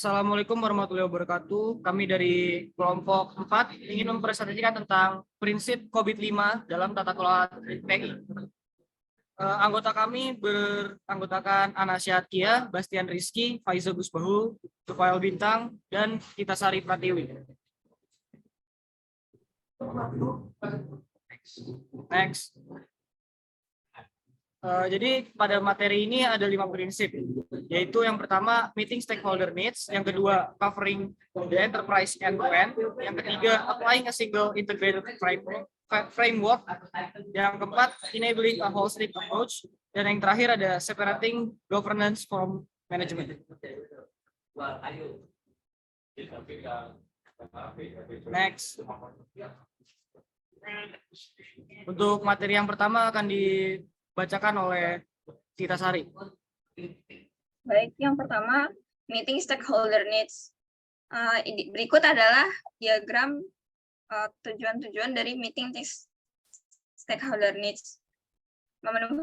Assalamualaikum warahmatullahi wabarakatuh. Kami dari kelompok 4 ingin mempresentasikan tentang prinsip COVID-5 dalam tata kelola TI. Anggota kami beranggotakan Anasya Kia, Bastian Rizky, Faiza Gusbahu, Tufail Bintang, dan Kita Sari Pratiwi. Next. Jadi pada materi ini ada 5 prinsip, yaitu yang pertama meeting stakeholder needs, yang kedua covering the enterprise end-to-end, yang ketiga applying a single integrated framework, yang keempat enabling a holistic approach, dan yang terakhir ada separating governance from management. Next. Untuk materi yang pertama akan dibacakan oleh Tita Sari. Baik, yang pertama, meeting stakeholder needs. Berikut adalah diagram tujuan-tujuan dari meeting stakeholder needs. Memenuhi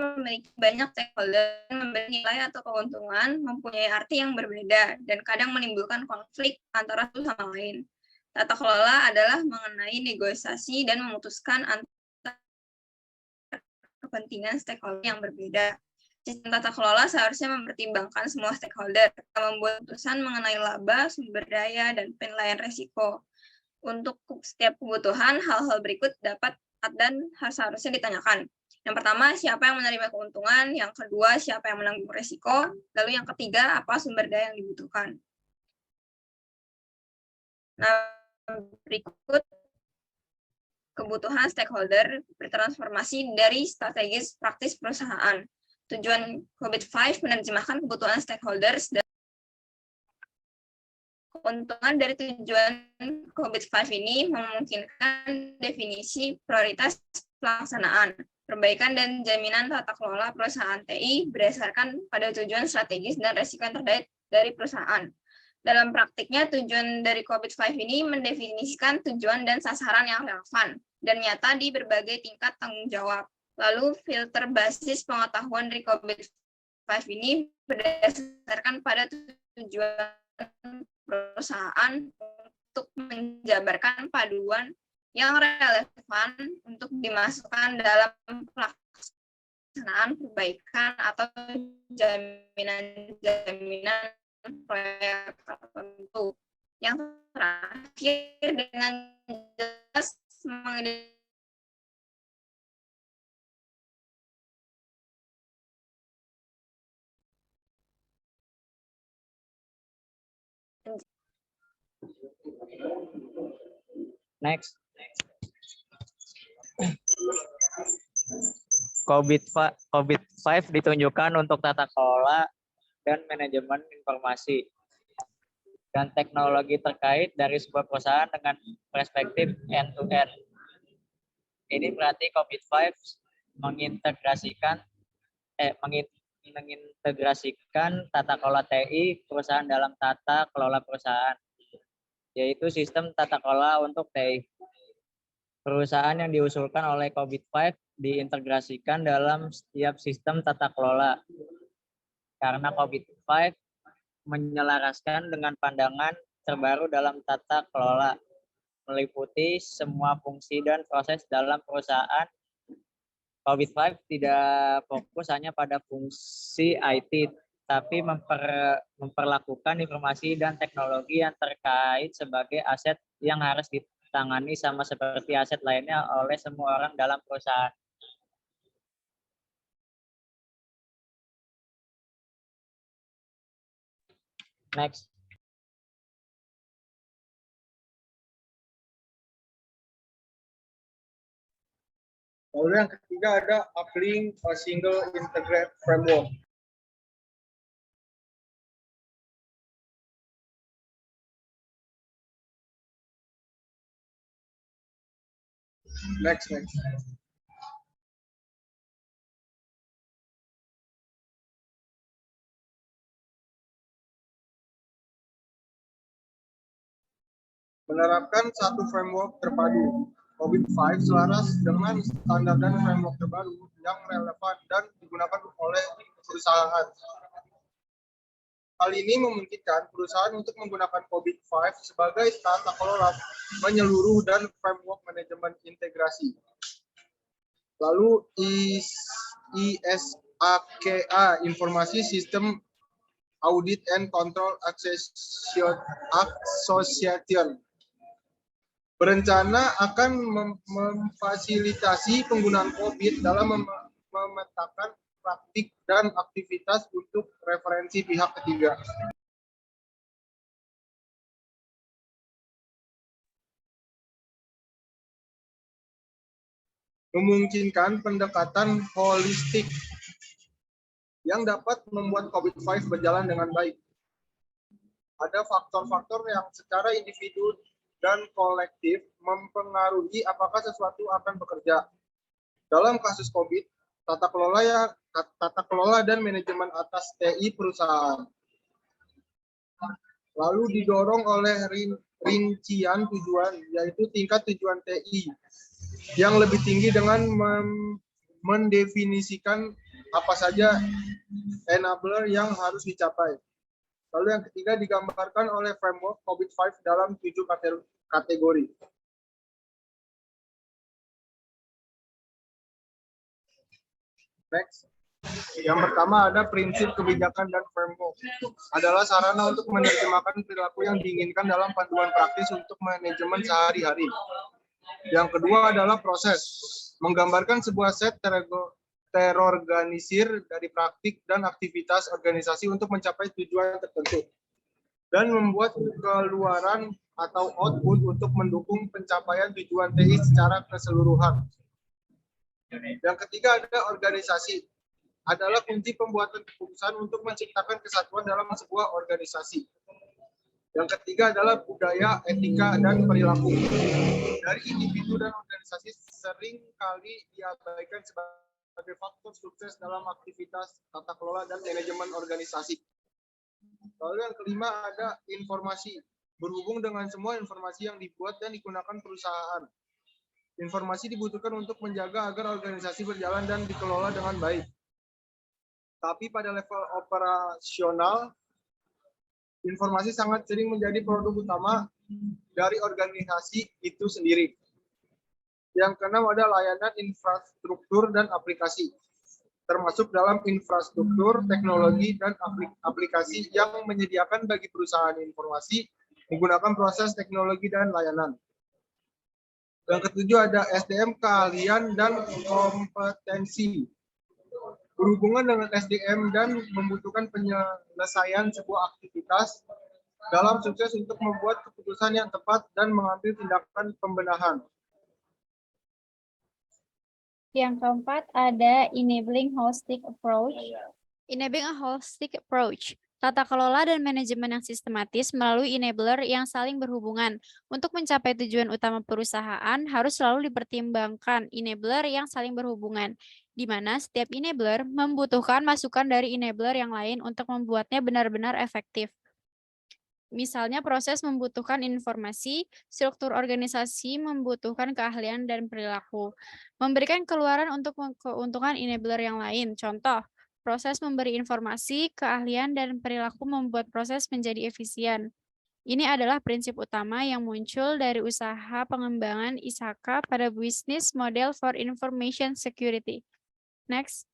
memiliki banyak stakeholder, memberi nilai atau keuntungan, mempunyai arti yang berbeda, dan kadang menimbulkan konflik antara satu sama lain. Tata kelola adalah mengenai negosiasi dan memutuskan antara kepentingan stakeholder yang berbeda. Sistem tata kelola seharusnya mempertimbangkan semua stakeholder, membuat keputusan mengenai laba, sumber daya, dan penilaian risiko. Untuk setiap kebutuhan, hal-hal berikut dapat dan seharusnya ditanyakan. Yang pertama, siapa yang menerima keuntungan? Yang kedua, siapa yang menanggung risiko? Lalu yang ketiga, apa sumber daya yang dibutuhkan? Nah, berikut kebutuhan stakeholder bertransformasi dari strategis praktis perusahaan. Tujuan COVID-5 menerjemahkan kebutuhan stakeholders dan keuntungan dari tujuan COVID-5 ini memungkinkan definisi prioritas pelaksanaan, perbaikan dan jaminan tata kelola perusahaan TI berdasarkan pada tujuan strategis dan risiko yang terkait dari perusahaan. Dalam praktiknya, tujuan dari COVID-5 ini mendefinisikan tujuan dan sasaran yang relevan dan nyata di berbagai tingkat tanggung jawab. Lalu, filter basis pengetahuan dari COVID-5 ini berdasarkan pada tujuan perusahaan untuk menjabarkan paduan yang relevan untuk dimasukkan dalam pelaksanaan perbaikan atau jaminan-jaminan proyek tertentu. Yang terakhir, dengan jelas Next. COVID-5 ditunjukkan untuk tata kelola dan manajemen informasi dan teknologi terkait dari sebuah perusahaan dengan perspektif end-to-end. Ini berarti COVID-5 mengintegrasikan tata kelola TI perusahaan dalam tata kelola perusahaan, yaitu sistem tata kelola untuk TI. Perusahaan yang diusulkan oleh COVID-5 diintegrasikan dalam setiap sistem tata kelola. Karena COVID-5 menyelaraskan dengan pandangan terbaru dalam tata kelola, meliputi semua fungsi dan proses dalam perusahaan. COVID-5 tidak fokus hanya pada fungsi IT, tapi memperlakukan informasi dan teknologi yang terkait sebagai aset yang harus ditangani sama seperti aset lainnya oleh semua orang dalam perusahaan. Next. Lalu yang ketiga ada applying a single integrated framework. Next. Menerapkan satu framework terpadu. COVID-5 selaras dengan standar dan framework terbaru yang relevan dan digunakan oleh perusahaan. Hal ini memungkinkan perusahaan untuk menggunakan COVID-5 sebagai tata kelola menyeluruh dan framework manajemen integrasi. Lalu ISAKA, Informasi Sistem Audit and Control Association, berencana akan memfasilitasi penggunaan COVID dalam memetakan praktik dan aktivitas untuk referensi pihak ketiga. Memungkinkan pendekatan holistik yang dapat membuat COVID-5 berjalan dengan baik. Ada faktor-faktor yang secara individu dan kolektif mempengaruhi apakah sesuatu akan bekerja. Dalam kasus COVID, tata kelola dan manajemen atas TI perusahaan. Lalu didorong oleh rincian tujuan, yaitu tingkat tujuan TI yang lebih tinggi dengan mendefinisikan apa saja enabler yang harus dicapai. Lalu yang ketiga digambarkan oleh framework COVID-5 dalam 7 kategori. Next. Yang pertama ada prinsip kebijakan dan framework. Adalah sarana untuk menerjemahkan perilaku yang diinginkan dalam panduan praktis untuk manajemen sehari-hari. Yang kedua adalah proses. Menggambarkan sebuah set terorganisir dari praktik dan aktivitas organisasi untuk mencapai tujuan tertentu. Dan membuat keluaran atau output untuk mendukung pencapaian tujuan TI secara keseluruhan. Yang ketiga ada organisasi. Adalah kunci pembuatan keputusan untuk menciptakan kesatuan dalam sebuah organisasi. Yang ketiga adalah budaya, etika, dan perilaku. Dari individu dan organisasi sering kali diabaikan sebagai faktor sukses dalam aktivitas tata kelola dan manajemen organisasi. Lalu yang kelima ada informasi. Berhubung dengan semua informasi yang dibuat dan digunakan perusahaan. Informasi dibutuhkan untuk menjaga agar organisasi berjalan dan dikelola dengan baik. Tapi pada level operasional, informasi sangat sering menjadi produk utama dari organisasi itu sendiri. Yang keenam ada layanan infrastruktur dan aplikasi, termasuk dalam infrastruktur, teknologi, dan aplikasi yang menyediakan bagi perusahaan informasi menggunakan proses teknologi dan layanan. Yang ketujuh ada SDM, keahlian, dan kompetensi. Berhubungan dengan SDM dan membutuhkan penyelesaian sebuah aktivitas dalam sukses untuk membuat keputusan yang tepat dan mengambil tindakan pembenahan. Yang keempat ada enabling holistic approach. Enabling a holistic approach. Tata kelola dan manajemen yang sistematis melalui enabler yang saling berhubungan. Untuk mencapai tujuan utama perusahaan, harus selalu dipertimbangkan enabler yang saling berhubungan, di mana setiap enabler membutuhkan masukan dari enabler yang lain untuk membuatnya benar-benar efektif. Misalnya proses membutuhkan informasi, struktur organisasi membutuhkan keahlian dan perilaku. Memberikan keluaran untuk keuntungan enabler yang lain. Contoh, proses memberi informasi, keahlian, dan perilaku membuat proses menjadi efisien. Ini adalah prinsip utama yang muncul dari usaha pengembangan ISAKA pada Business Model for Information Security. Next.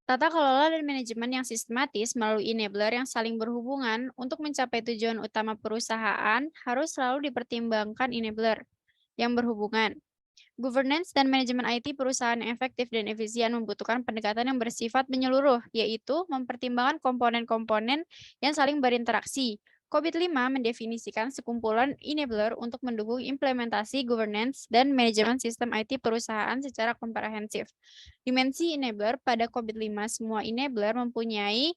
Tata kelola dan manajemen yang sistematis melalui enabler yang saling berhubungan untuk mencapai tujuan utama perusahaan harus selalu dipertimbangkan enabler yang berhubungan. Governance dan manajemen IT perusahaan yang efektif dan efisien membutuhkan pendekatan yang bersifat menyeluruh, yaitu mempertimbangkan komponen-komponen yang saling berinteraksi. COVID-5 mendefinisikan sekumpulan enabler untuk mendukung implementasi governance dan manajemen sistem IT perusahaan secara komprehensif. Dimensi enabler pada COVID-5, semua enabler mempunyai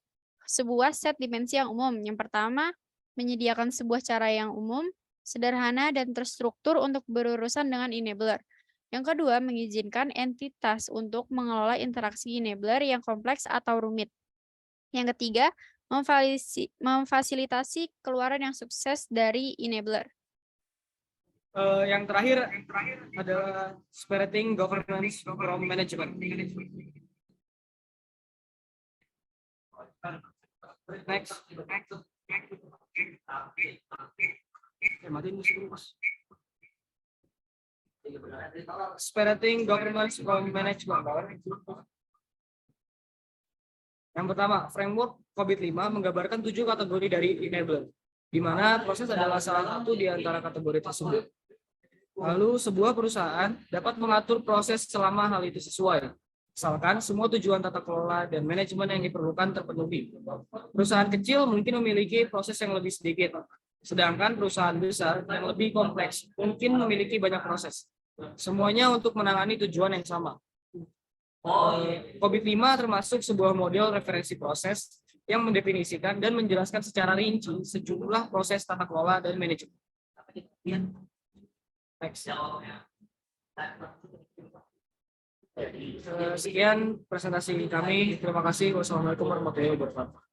sebuah set dimensi yang umum. Yang pertama, menyediakan sebuah cara yang umum, sederhana, dan terstruktur untuk berurusan dengan enabler. Yang kedua, mengizinkan entitas untuk mengelola interaksi enabler yang kompleks atau rumit. Yang ketiga, memfasilitasi keluaran yang sukses dari enabler. Yang terakhir adalah separating governance from management. Next. Matiin musik dulu, Mas. Separating documents from management. Yang pertama, framework COVID-5 menggambarkan 7 kategori dari enabler, di mana proses adalah salah satu di antara kategori tersebut. Lalu, sebuah perusahaan dapat mengatur proses selama hal itu sesuai, misalkan semua tujuan tata kelola dan manajemen yang diperlukan terpenuhi. Perusahaan kecil mungkin memiliki proses yang lebih sedikit, sedangkan perusahaan besar yang lebih kompleks mungkin memiliki banyak proses. Semuanya untuk menangani tujuan yang sama. COVID-5 termasuk sebuah model referensi proses yang mendefinisikan dan menjelaskan secara rinci sejumlah proses tata kelola dan manajemen. Next. Sekian presentasi kami. Terima kasih. Wassalamualaikum warahmatullahi wabarakatuh.